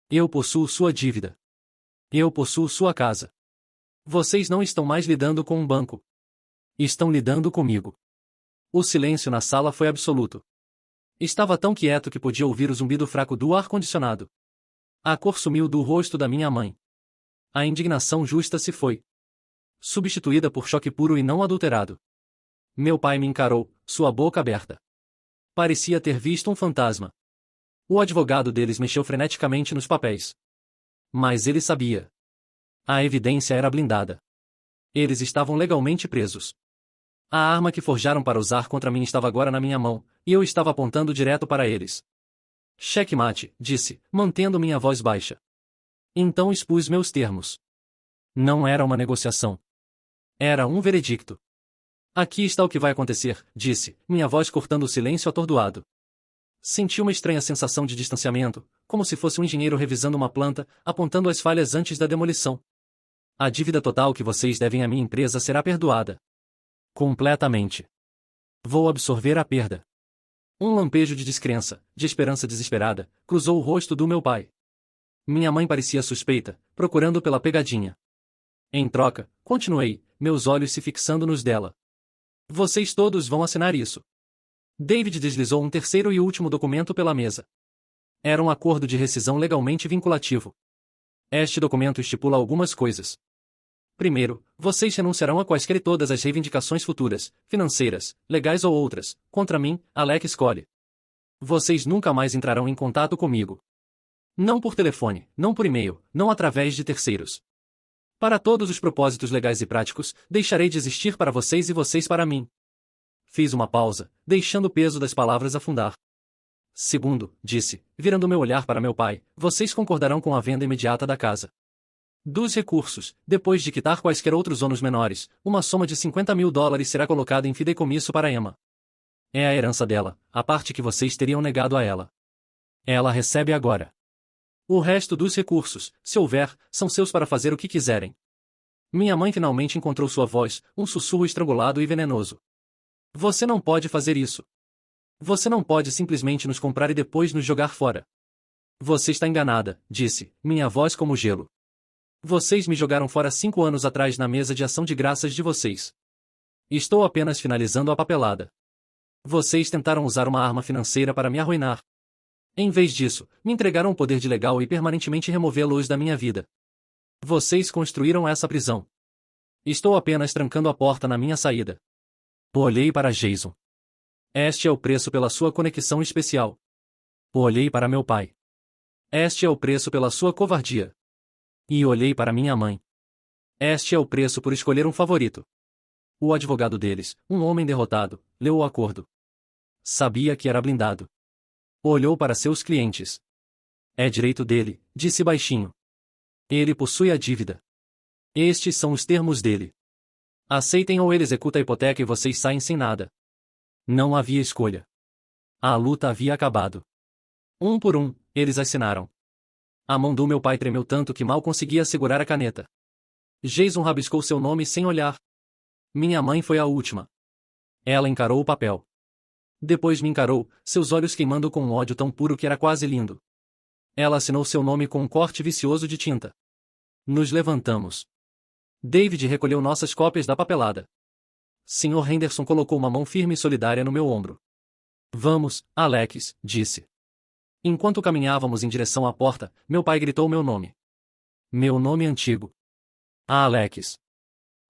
Eu possuo sua dívida. Eu possuo sua casa. Vocês não estão mais lidando com um banco. Estão lidando comigo. O silêncio na sala foi absoluto. Estava tão quieto que podia ouvir o zumbido fraco do ar-condicionado. A cor sumiu do rosto da minha mãe. A indignação justa se foi, substituída por choque puro e não adulterado. Meu pai me encarou, sua boca aberta. Parecia ter visto um fantasma. O advogado deles mexeu freneticamente nos papéis. Mas ele sabia. A evidência era blindada. Eles estavam legalmente presos. A arma que forjaram para usar contra mim estava agora na minha mão, e eu estava apontando direto para eles. Checkmate, disse, mantendo minha voz baixa. Então expus meus termos. Não era uma negociação. Era um veredicto. Aqui está o que vai acontecer, disse, minha voz cortando o silêncio atordoado. Senti uma estranha sensação de distanciamento, como se fosse um engenheiro revisando uma planta, apontando as falhas antes da demolição. A dívida total que vocês devem à minha empresa será perdoada. Completamente. Vou absorver a perda. Um lampejo de descrença, de esperança desesperada, cruzou o rosto do meu pai. Minha mãe parecia suspeita, procurando pela pegadinha. Em troca, continuei, meus olhos se fixando nos dela. Vocês todos vão assinar isso. David deslizou um terceiro e último documento pela mesa. Era um acordo de rescisão legalmente vinculativo. Este documento estipula algumas coisas. Primeiro, vocês renunciarão a quaisquer e todas as reivindicações futuras, financeiras, legais ou outras, contra mim, Alex Cole. Vocês nunca mais entrarão em contato comigo. Não por telefone, não por e-mail, não através de terceiros. Para todos os propósitos legais e práticos, deixarei de existir para vocês e vocês para mim. Fiz uma pausa, deixando o peso das palavras afundar. Segundo, disse, virando meu olhar para meu pai, vocês concordarão com a venda imediata da casa. Dos recursos, depois de quitar quaisquer outros ônus menores, uma soma de $50.000 será colocada em fideicomisso para Emma. É a herança dela, a parte que vocês teriam negado a ela. Ela recebe agora. O resto dos recursos, se houver, são seus para fazer o que quiserem. Minha mãe finalmente encontrou sua voz, um sussurro estrangulado e venenoso. Você não pode fazer isso. Você não pode simplesmente nos comprar e depois nos jogar fora. Você está enganada, disse, minha voz como gelo. Vocês me jogaram fora 5 anos atrás na mesa de ação de graças de vocês. Estou apenas finalizando a papelada. Vocês tentaram usar uma arma financeira para me arruinar. Em vez disso, me entregaram o poder de legal e permanentemente removê-los da minha vida. Vocês construíram essa prisão. Estou apenas trancando a porta na minha saída. Olhei para Jason. Este é o preço pela sua conexão especial. Olhei para meu pai. Este é o preço pela sua covardia. E olhei para minha mãe. Este é o preço por escolher um favorito. O advogado deles, um homem derrotado, leu o acordo. Sabia que era blindado. Olhou para seus clientes. É direito dele, disse baixinho. Ele possui a dívida. Estes são os termos dele. Aceitem ou ele executa a hipoteca e vocês saem sem nada. Não havia escolha. A luta havia acabado. Um por um, eles assinaram. A mão do meu pai tremeu tanto que mal conseguia segurar a caneta. Jason rabiscou seu nome sem olhar. Minha mãe foi a última. Ela encarou o papel. Depois me encarou, seus olhos queimando com um ódio tão puro que era quase lindo. Ela assinou seu nome com um corte vicioso de tinta. Nos levantamos. David recolheu nossas cópias da papelada. Sr. Henderson colocou uma mão firme e solidária no meu ombro. Vamos, Alex, disse. Enquanto caminhávamos em direção à porta, meu pai gritou meu nome. Meu nome antigo. Alex.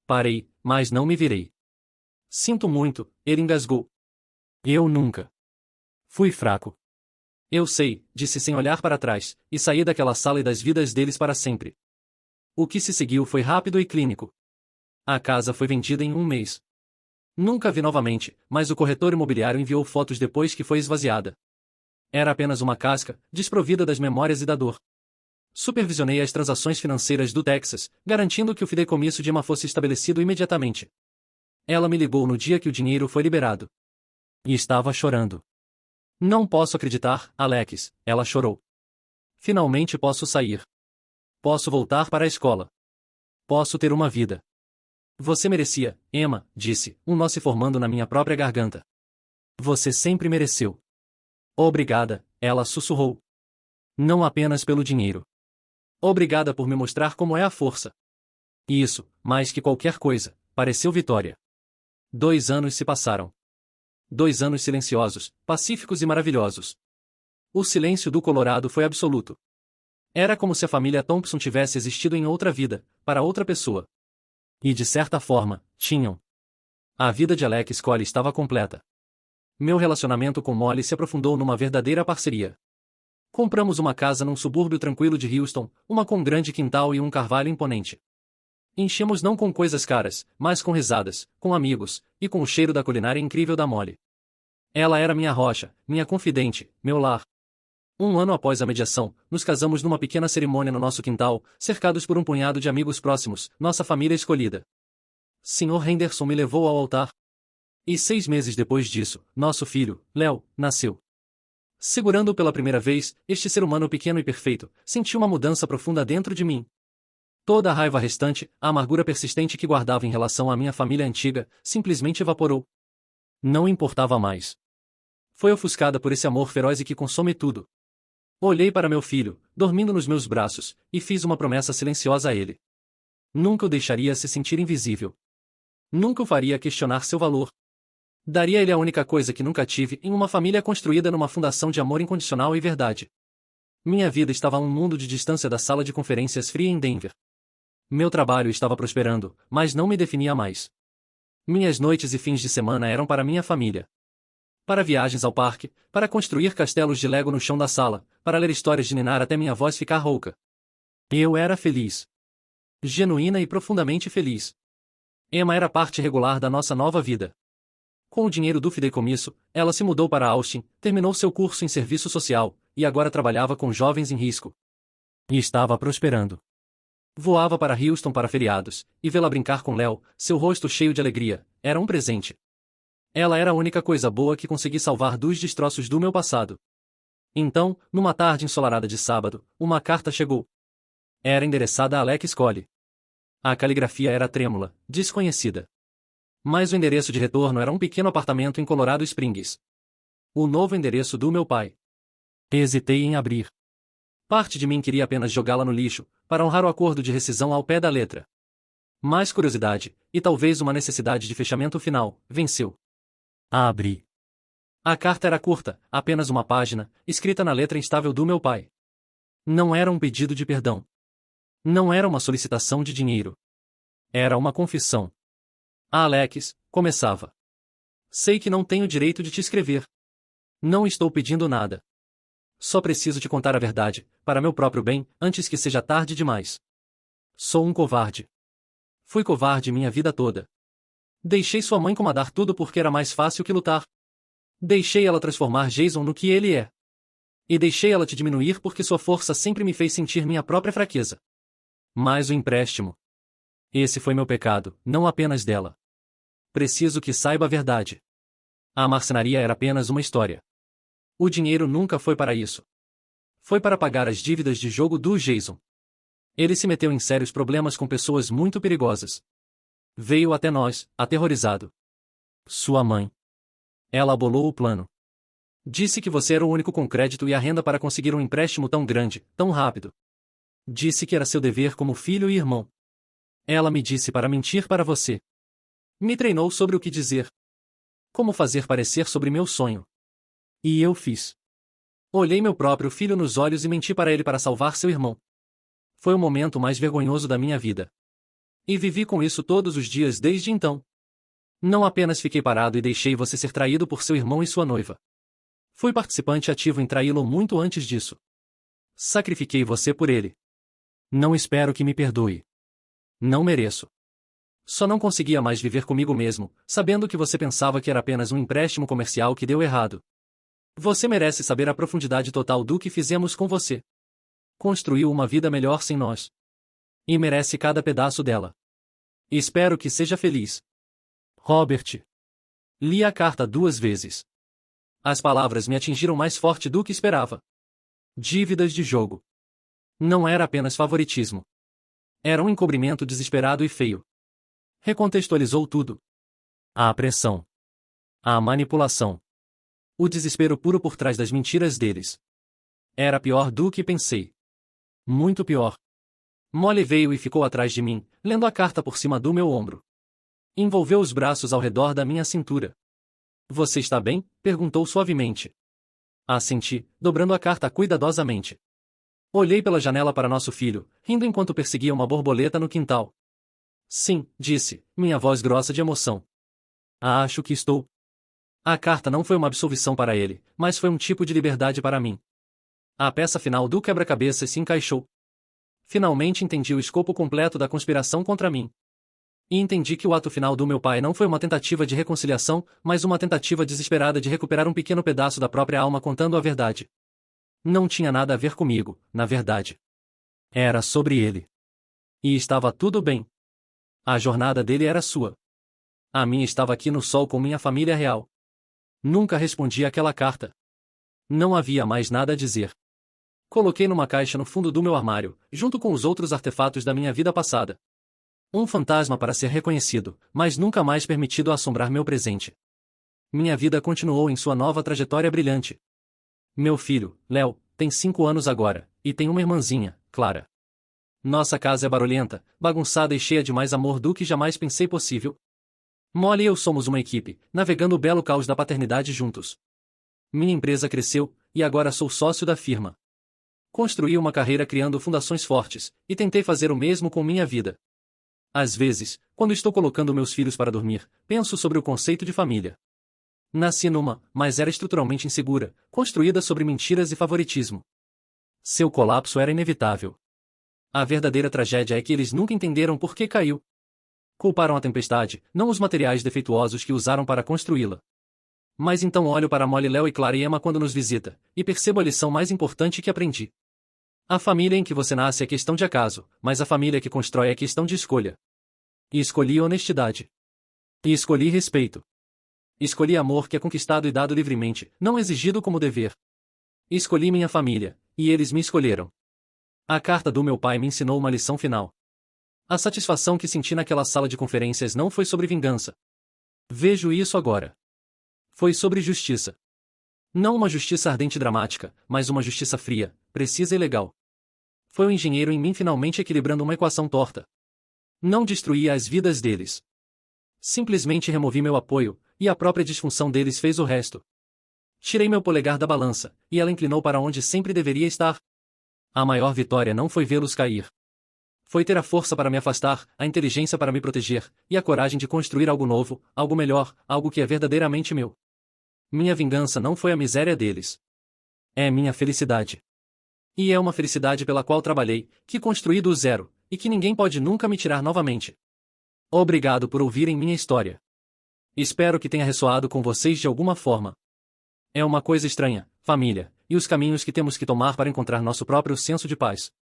Parei, mas não me virei. Sinto muito, ele engasgou. Eu nunca. Fui fraco. Eu sei, disse sem olhar para trás, e saí daquela sala e das vidas deles para sempre. O que se seguiu foi rápido e clínico. A casa foi vendida em um mês. Nunca vi novamente, mas o corretor imobiliário enviou fotos depois que foi esvaziada. Era apenas uma casca, desprovida das memórias e da dor. Supervisionei as transações financeiras do Texas, garantindo que o fideicomisso de Emma fosse estabelecido imediatamente. Ela me ligou no dia que o dinheiro foi liberado. E estava chorando. Não posso acreditar, Alex, ela chorou. Finalmente posso sair. Posso voltar para a escola. Posso ter uma vida. Você merecia, Emma, disse, um nó se formando na minha própria garganta. Você sempre mereceu. Obrigada, ela sussurrou. Não apenas pelo dinheiro. Obrigada por me mostrar como é a força. Isso, mais que qualquer coisa, pareceu vitória. 2 anos se passaram. 2 anos silenciosos, pacíficos e maravilhosos. O silêncio do Colorado foi absoluto. Era como se a família Thompson tivesse existido em outra vida, para outra pessoa. E de certa forma, tinham. A vida de Alex Collie estava completa. Meu relacionamento com Molly se aprofundou numa verdadeira parceria. Compramos uma casa num subúrbio tranquilo de Houston, uma com grande quintal e um carvalho imponente. Enchemos não com coisas caras, mas com risadas, com amigos, e com o cheiro da culinária incrível da Molly. Ela era minha rocha, minha confidente, meu lar. 1 ano após a mediação, nos casamos numa pequena cerimônia no nosso quintal, cercados por um punhado de amigos próximos, nossa família escolhida. Sr. Henderson me levou ao altar. E 6 meses depois disso, nosso filho, Léo, nasceu. Segurando-o pela primeira vez, este ser humano pequeno e perfeito, senti uma mudança profunda dentro de mim. Toda a raiva restante, a amargura persistente que guardava em relação à minha família antiga, simplesmente evaporou. Não importava mais. Foi ofuscada por esse amor feroz e que consome tudo. Olhei para meu filho, dormindo nos meus braços, e fiz uma promessa silenciosa a ele. Nunca o deixaria se sentir invisível. Nunca o faria questionar seu valor. Daria a ele a única coisa que nunca tive em uma família construída numa fundação de amor incondicional e verdade. Minha vida estava a um mundo de distância da sala de conferências fria em Denver. Meu trabalho estava prosperando, mas não me definia mais. Minhas noites e fins de semana eram para minha família. Para viagens ao parque, para construir castelos de Lego no chão da sala, para ler histórias de ninar até minha voz ficar rouca. Eu era feliz. Genuína e profundamente feliz. Emma era parte regular da nossa nova vida. Com o dinheiro do fideicomisso, ela se mudou para Austin, terminou seu curso em serviço social, e agora trabalhava com jovens em risco. E estava prosperando. Voava para Houston para feriados, e vê-la brincar com Léo, seu rosto cheio de alegria, era um presente. Ela era a única coisa boa que consegui salvar dos destroços do meu passado. Então, numa tarde ensolarada de sábado, uma carta chegou. Era endereçada a Alex Collie. A caligrafia era trêmula, desconhecida. Mas o endereço de retorno era um pequeno apartamento em Colorado Springs. O novo endereço do meu pai. Hesitei em abrir. Parte de mim queria apenas jogá-la no lixo, para honrar o acordo de rescisão ao pé da letra. Mas curiosidade, e talvez uma necessidade de fechamento final, venceu. Abri. A carta era curta, apenas uma página, escrita na letra instável do meu pai. Não era um pedido de perdão. Não era uma solicitação de dinheiro. Era uma confissão. Alex, começava. Sei que não tenho direito de te escrever. Não estou pedindo nada. Só preciso te contar a verdade, para meu próprio bem, antes que seja tarde demais. Sou um covarde. Fui covarde minha vida toda. Deixei sua mãe comandar tudo porque era mais fácil que lutar. Deixei ela transformar Jason no que ele é. E deixei ela te diminuir porque sua força sempre me fez sentir minha própria fraqueza. Mas o empréstimo. Esse foi meu pecado, não apenas dela. Preciso que saiba a verdade. A marcenaria era apenas uma história. O dinheiro nunca foi para isso. Foi para pagar as dívidas de jogo do Jason. Ele se meteu em sérios problemas com pessoas muito perigosas. Veio até nós, aterrorizado. Sua mãe. Ela abolou o plano. Disse que você era o único com crédito e a renda para conseguir um empréstimo tão grande, tão rápido. Disse que era seu dever como filho e irmão. Ela me disse para mentir para você. Me treinou sobre o que dizer. Como fazer parecer sobre meu sonho. E eu fiz. Olhei meu próprio filho nos olhos e menti para ele para salvar seu irmão. Foi o momento mais vergonhoso da minha vida. E vivi com isso todos os dias desde então. Não apenas fiquei parado e deixei você ser traído por seu irmão e sua noiva. Fui participante ativo em traí-lo muito antes disso. Sacrifiquei você por ele. Não espero que me perdoe. Não mereço. Só não conseguia mais viver comigo mesmo, sabendo que você pensava que era apenas um empréstimo comercial que deu errado. Você merece saber a profundidade total do que fizemos com você. Construiu uma vida melhor sem nós. E merece cada pedaço dela. Espero que seja feliz. Robert. Li a carta 2 vezes. As palavras me atingiram mais forte do que esperava. Dívidas de jogo. Não era apenas favoritismo. Era um encobrimento desesperado e feio. Recontextualizou tudo. A pressão. A manipulação. O desespero puro por trás das mentiras deles. Era pior do que pensei. Muito pior. Molly veio e ficou atrás de mim, lendo a carta por cima do meu ombro. Envolveu os braços ao redor da minha cintura. Você está bem? Perguntou suavemente. Assenti, dobrando a carta cuidadosamente. Olhei pela janela para nosso filho, rindo enquanto perseguia uma borboleta no quintal. Sim, disse, minha voz grossa de emoção. Acho que estou. A carta não foi uma absolvição para ele, mas foi um tipo de liberdade para mim. A peça final do quebra-cabeças se encaixou. Finalmente entendi o escopo completo da conspiração contra mim. E entendi que o ato final do meu pai não foi uma tentativa de reconciliação, mas uma tentativa desesperada de recuperar um pequeno pedaço da própria alma contando a verdade. Não tinha nada a ver comigo, na verdade. Era sobre ele. E estava tudo bem. A jornada dele era sua. A minha estava aqui no sol com minha família real. Nunca respondi àquela carta. Não havia mais nada a dizer. Coloquei numa caixa no fundo do meu armário, junto com os outros artefatos da minha vida passada. Um fantasma para ser reconhecido, mas nunca mais permitido assombrar meu presente. Minha vida continuou em sua nova trajetória brilhante. Meu filho, Léo, tem 5 anos agora, e tem uma irmãzinha, Clara. Nossa casa é barulhenta, bagunçada e cheia de mais amor do que jamais pensei possível. Molly e eu somos uma equipe, navegando o belo caos da paternidade juntos. Minha empresa cresceu, e agora sou sócio da firma. Construí uma carreira criando fundações fortes, e tentei fazer o mesmo com minha vida. Às vezes, quando estou colocando meus filhos para dormir, penso sobre o conceito de família. Nasci numa, mas era estruturalmente insegura, construída sobre mentiras e favoritismo. Seu colapso era inevitável. A verdadeira tragédia é que eles nunca entenderam por que caiu. Culparam a tempestade, não os materiais defeituosos que usaram para construí-la. Mas então olho para Molly, Léo e Clara e Emma quando nos visita, e percebo a lição mais importante que aprendi. A família em que você nasce é questão de acaso, mas a família que constrói é questão de escolha. E escolhi honestidade. E escolhi respeito. Escolhi amor que é conquistado e dado livremente, não exigido como dever. Escolhi minha família, e eles me escolheram. A carta do meu pai me ensinou uma lição final. A satisfação que senti naquela sala de conferências não foi sobre vingança. Vejo isso agora. Foi sobre justiça. Não uma justiça ardente e dramática, mas uma justiça fria, precisa e legal. Foi o engenheiro em mim finalmente equilibrando uma equação torta. Não destruí as vidas deles. Simplesmente removi meu apoio, e a própria disfunção deles fez o resto. Tirei meu polegar da balança, e ela inclinou para onde sempre deveria estar. A maior vitória não foi vê-los cair. Foi ter a força para me afastar, a inteligência para me proteger, e a coragem de construir algo novo, algo melhor, algo que é verdadeiramente meu. Minha vingança não foi a miséria deles. É minha felicidade. E é uma felicidade pela qual trabalhei, que construí do zero, e que ninguém pode nunca me tirar novamente. Obrigado por ouvirem minha história. Espero que tenha ressoado com vocês de alguma forma. É uma coisa estranha, família, e os caminhos que temos que tomar para encontrar nosso próprio senso de paz.